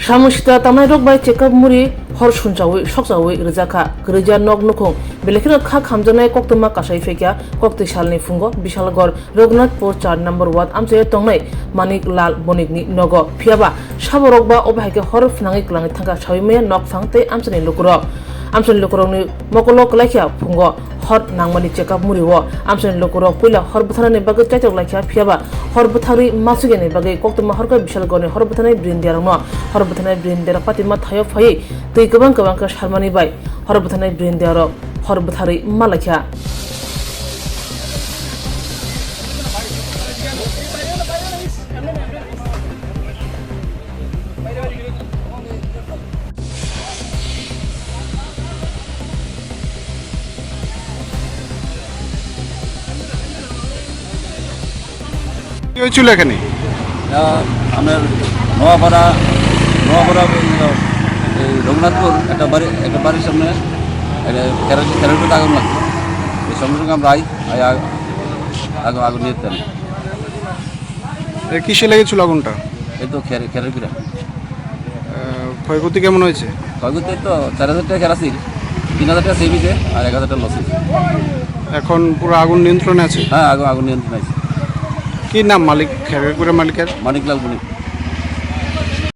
Samushita tamai rok bai checkup muri hor sunchawi sokchawi rijaka grija nok nukhung belekhin kha khamjanai koktuma kasai fekya kokti salni fungo Bishalgor Raghunathpur 4 number ward amche tongnai Manik Lal Bonikni nogo phiaba saborok ba obhaike hor phnangi klangi thangka chawime nok phangte amchani lokro amchani lokroni mokolok laikya fungo hor nangmani checkup muri wo amchani lokro puila hor buthanani bagai chaitok laikya phiaba hor buthari masugeni bagai koktuma horka Bishalgorni hor buthani brindiarno hor buthani brindiar patima thayo phai tei gobang ka sharmani bai hor buthani brindiaro hor buthari malakya কি হয়েছিল এখানে? আমার নোয়াপাড়া এই রঘুনাথপুর একটা বাড়ির সামনে character আগুন লাগছে। এই সঙ্গে সঙ্গে আমরা আগুন নিয়ে যেতাম। কিসে লেগেছিল আগুনটা? এই তো খেরাপিরা। ক্ষয়ক্ষতি কেমন হয়েছে? ক্ষয়ক্ষতি তো 4,000 টাকা কেরাসিন, 3,000 টাকা সেভিতে আর 1,000 টাকা লস হয়েছে। এখন পুরো আগুন নিয়ন্ত্রণে আছে? হ্যাঁ, আগুন নিয়ন্ত্রণ আছে। কি নাম মালিক খেরাপিরা মালিকের? মানিকলাল বণিক।